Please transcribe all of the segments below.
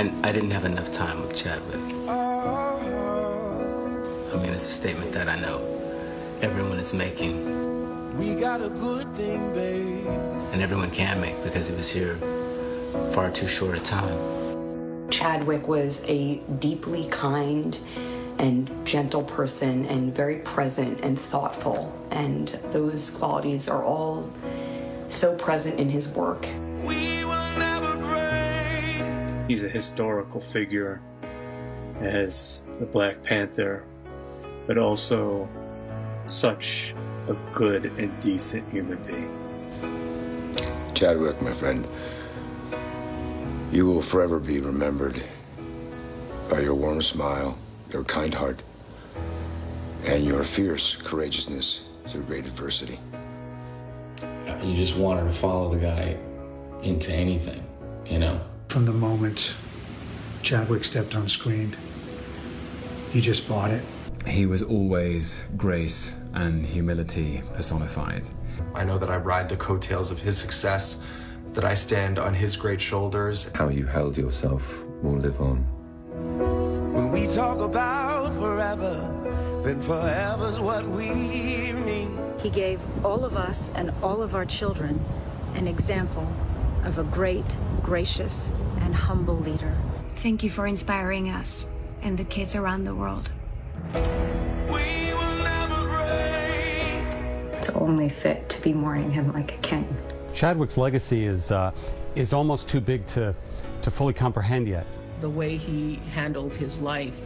I didn't have enough time with Chadwick. I mean, it's a statement that I know everyone is making. We got a good thing, babe. And everyone can make, because he was here far too short a time. Chadwick was a deeply kind and gentle person, and very present and thoughtful. And those qualities are all so present in his work. We will never break. He's a historical figure as the Black Panther, but also such a good and decent human being. Chadwick, my friend, you will forever be remembered by your warm smile, your kind heart, and your fierce courageousness through great adversity. You just wanted to follow the guy into anything, you know? From the moment Chadwick stepped on screen, he just bought it. He was always grace and humility personified. I know that I ride the coattails of his success, that I stand on his great shoulders. How you held yourself will live on. When we talk about forever, then forever's what we mean. He gave all of us and all of our children an example of a great, gracious, and humble leader. Thank you for inspiring us and the kids around the world. We will never break. It's only fit to be mourning him like a king. Chadwick's legacy is almost too big to fully comprehend yet. The way he handled his life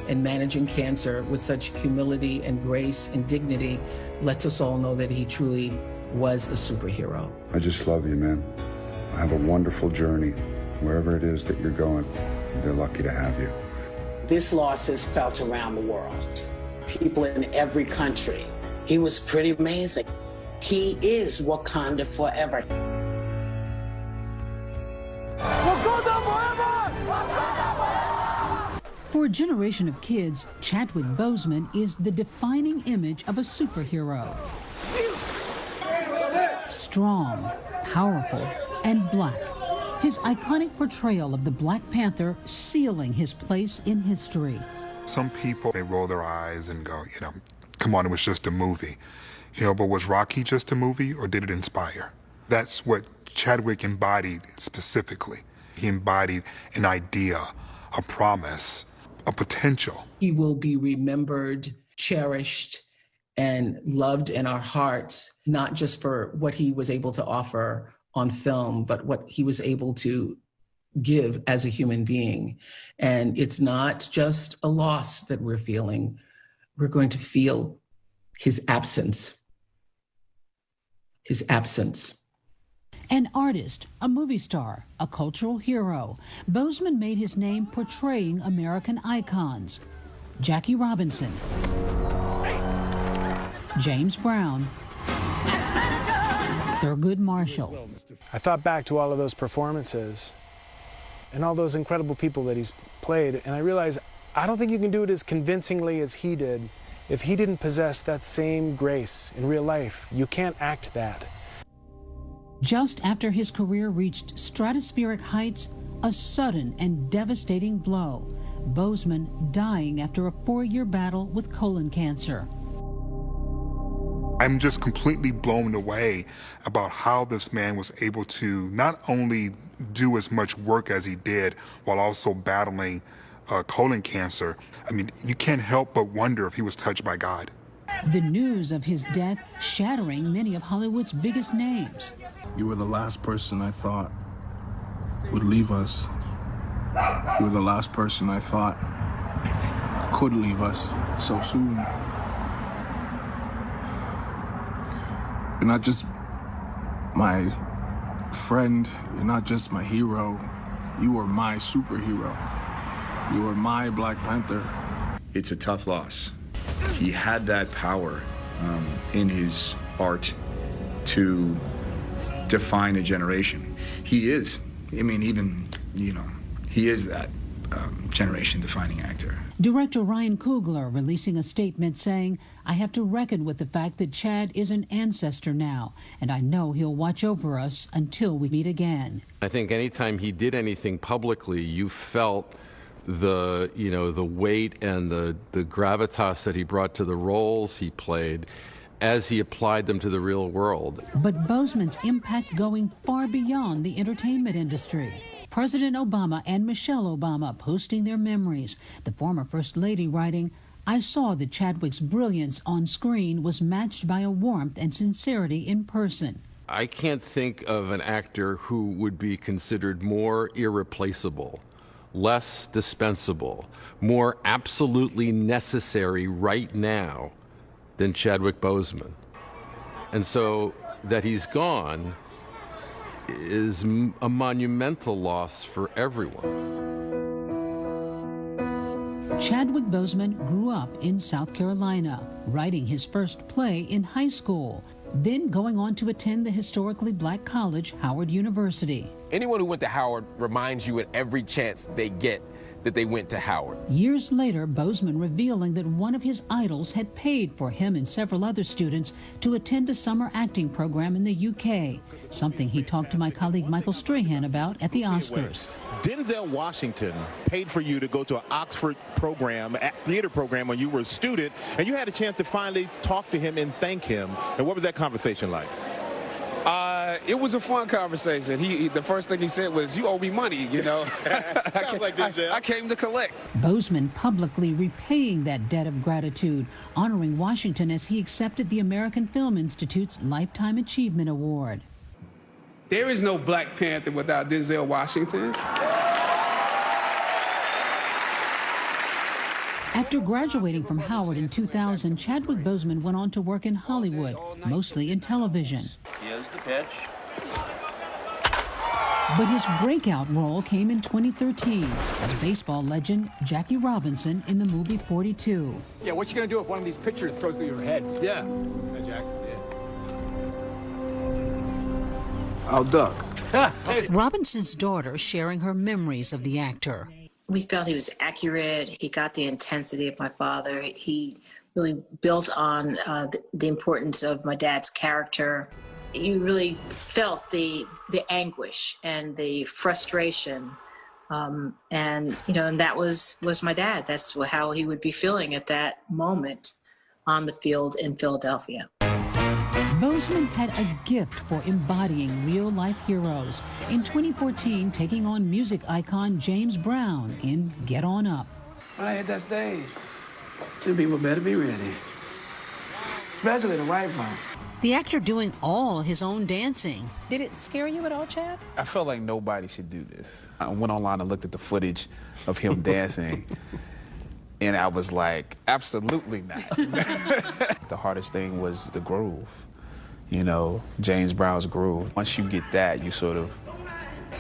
and managing cancer with such humility and grace and dignity lets us all know that he truly was a superhero. I just love you, man. Have a wonderful journey wherever it is that you're going. They're lucky to have you. This loss is felt around the world. People in every country. He was pretty amazing. He is Wakanda forever. Wakanda forever! For a generation of kids, Chadwick Boseman is the defining image of a superhero. Strong, powerful, and black. His iconic portrayal of the Black Panther sealing his place in history. Some people, they roll their eyes and go, come on, it was just a movie. But was Rocky just a movie, or did it inspire? That's what Chadwick embodied specifically. He embodied an idea, a promise, a potential. He will be remembered, cherished, and loved in our hearts, not just for what he was able to offer on film, but what he was able to give as a human being. And it's not just a loss that we're feeling. We're going to feel his absence. His absence. An artist, a movie star, a cultural hero, Boseman made his name portraying American icons. Jackie Robinson, James Brown, Thurgood Marshall. I thought back to all of those performances and all those incredible people that he's played, and I realized I don't think you can do it as convincingly as he did if he didn't possess that same grace in real life. You can't act that. Just after his career reached stratospheric heights, a sudden and devastating blow. Boseman dying after a 4-year battle with colon cancer. I'm just completely blown away about how this man was able to not only do as much work as he did while also battling colon cancer. I mean, you can't help but wonder if he was touched by God. The news of his death shattering many of Hollywood's biggest names. You were the last person I thought would leave us. You were the last person I thought could leave us so soon. You're not just my friend, you're not just my hero, you are my superhero. You are my Black Panther. It's a tough loss. He had that power in his art to define a generation. He is. I mean, even, he is that. generation-defining actor. Director Ryan Coogler releasing a statement saying, "I have to reckon with the fact that Chad is an ancestor now, and I know he'll watch over us until we meet again." I think anytime he did anything publicly, you felt the weight and the gravitas that he brought to the roles he played as he applied them to the real world. But Boseman's impact going far beyond the entertainment industry. President Obama and Michelle Obama posting their memories. The former First Lady writing, "I saw that Chadwick's brilliance on screen was matched by a warmth and sincerity in person." I can't think of an actor who would be considered more irreplaceable, less dispensable, more absolutely necessary right now than Chadwick Boseman. And so that he's gone is a monumental loss for everyone. Chadwick Boseman grew up in South Carolina, writing his first play in high school, then going on to attend the historically black college, Howard University. Anyone who went to Howard reminds you at every chance they get that they went to Howard. Years later, Boseman revealing that one of his idols had paid for him and several other students to attend a summer acting program in the UK, something he talked to my colleague Michael Strahan about at the Oscars. Denzel Washington paid for you to go to an Oxford program, theater program, when you were a student, and you had a chance to finally talk to him and thank him. And what was that conversation like? It was a fun conversation. The first thing he said was, "You owe me money," you know. I came to collect. Boseman publicly repaying that debt of gratitude, honoring Washington as he accepted the American Film Institute's Lifetime Achievement Award. There is no Black Panther without Denzel Washington. After graduating from Howard in 2000, Chadwick Boseman went on to work in Hollywood, mostly in television. Here's the pitch. But his breakout role came in 2013 as baseball legend Jackie Robinson in the movie 42. Yeah, what you gonna do if one of these pitchers throws through your head? Yeah. Hey, Jack. I'll duck. Robinson's daughter sharing her memories of the actor. We felt he was accurate. He got the intensity of my father. He really built on the importance of my dad's character. You really felt the anguish and the frustration. And that was my dad. That's how he would be feeling at that moment on the field in Philadelphia. Boseman had a gift for embodying real-life heroes. In 2014, taking on music icon James Brown in Get On Up. When I hit that stage, you people better be ready. Especially the white folks. The actor doing all his own dancing. Did it scare you at all, Chad? I felt like nobody should do this. I went online and looked at the footage of him dancing, and I was like, absolutely not. The hardest thing was the groove. You know, James Brown's groove. Once you get that, you sort of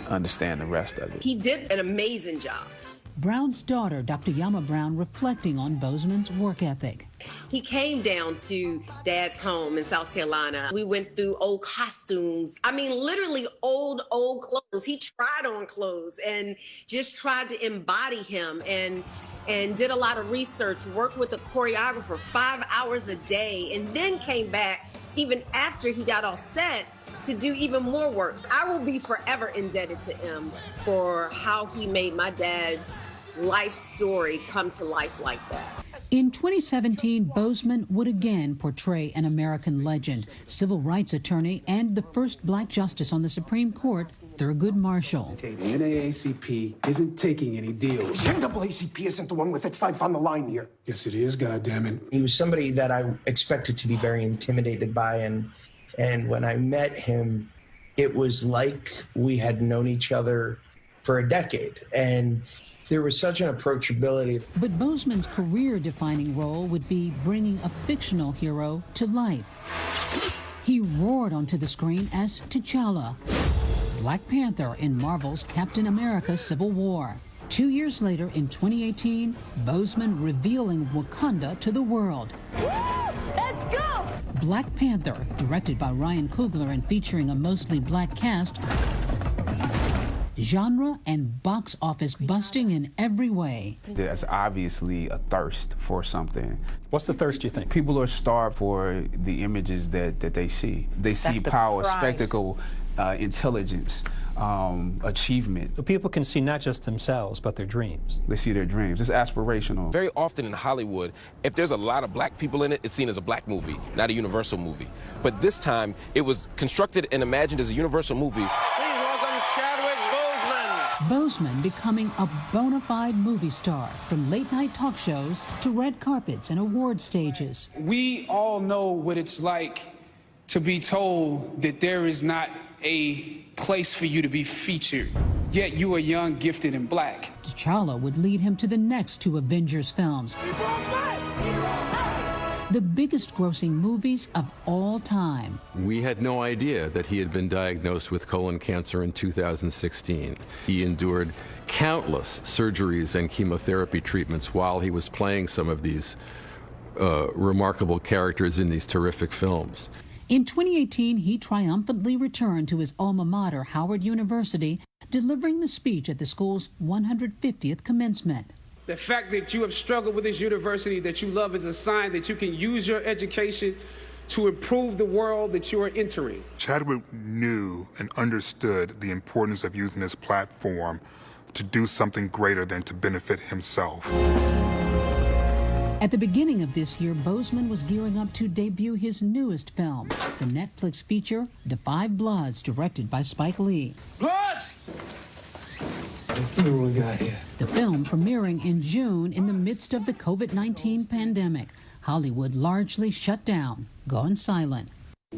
understand the rest of it. He did an amazing job. Brown's daughter, Dr. Yama Brown, reflecting on Boseman's work ethic. He came down to Dad's home in South Carolina. We went through old costumes. I mean, literally old clothes. He tried on clothes and just tried to embody him and did a lot of research, worked with a choreographer 5 hours a day, and then came back even after he got all set to do even more work. I will be forever indebted to him for how he made my dad's life story come to life like that. In 2017, Boseman would again portray an American legend, civil rights attorney, and the first black justice on the Supreme Court, Thurgood Marshall. The NAACP isn't taking any deals. The NAACP isn't the one with its life on the line here. Yes, it is, goddammit. He was somebody that I expected to be very intimidated by, and when I met him, it was like we had known each other for a decade. And there was such an approachability. But Boseman's career-defining role would be bringing a fictional hero to life. He roared onto the screen as T'Challa, Black Panther in Marvel's Captain America: Civil War. 2 years later, in 2018, Boseman revealing Wakanda to the world. Let's go! Black Panther, directed by Ryan Coogler and featuring a mostly black cast, genre and box office busting in every way. There's obviously a thirst for something. What's the thirst, you think? People are starved for the images that they see. They see power, spectacle, intelligence, achievement. People can see not just themselves, but their dreams. They see their dreams. It's aspirational. Very often in Hollywood, if there's a lot of black people in it, it's seen as a black movie, not a universal movie. But this time, it was constructed and imagined as a universal movie. Please welcome Chadwick Boseman. Boseman becoming a bona fide movie star, from late-night talk shows to red carpets and award stages. We all know what it's like to be told that there is not a place for you to be featured, yet you are young, gifted, and black. T'Challa would lead him to the next two Avengers films, the biggest grossing movies of all time. We had no idea that he had been diagnosed with colon cancer in 2016. He endured countless surgeries and chemotherapy treatments while he was playing some of these remarkable characters in these terrific films. In 2018, he triumphantly returned to his alma mater, Howard University, delivering the speech at the school's 150th commencement. The fact that you have struggled with this university that you love is a sign that you can use your education to improve the world that you are entering. Chadwick knew and understood the importance of using his platform to do something greater than to benefit himself. At the beginning of this year, Boseman was gearing up to debut his newest film, the Netflix feature, Da 5 Bloods, directed by Spike Lee. Bloods! Let's see what we got here. The film premiering in June in the midst of the COVID-19 pandemic. Hollywood largely shut down, gone silent.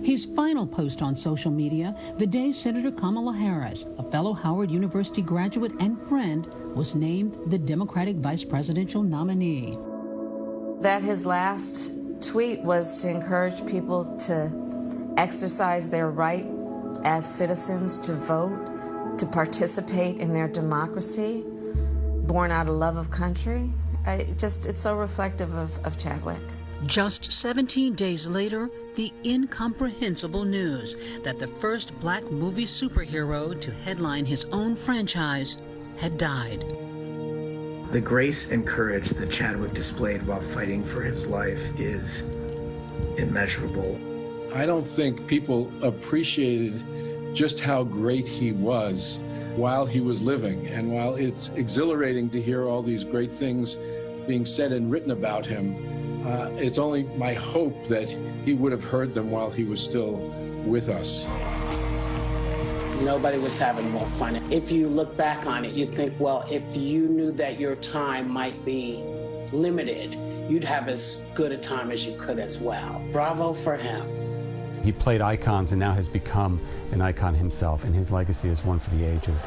His final post on social media, the day Senator Kamala Harris, a fellow Howard University graduate and friend, was named the Democratic vice presidential nominee. That his last tweet was to encourage people to exercise their right as citizens to vote, to participate in their democracy, born out of love of country. It's so reflective of Chadwick. Just 17 days later, the incomprehensible news that the first black movie superhero to headline his own franchise had died. The grace and courage that Chadwick displayed while fighting for his life is immeasurable. I don't think people appreciated just how great he was while he was living. And while it's exhilarating to hear all these great things being said and written about him, it's only my hope that he would have heard them while he was still with us. Nobody was having more fun. If you look back on it, you think, well, if you knew that your time might be limited, you'd have as good a time as you could as well. Bravo for him. He played icons and now has become an icon himself, and his legacy is one for the ages.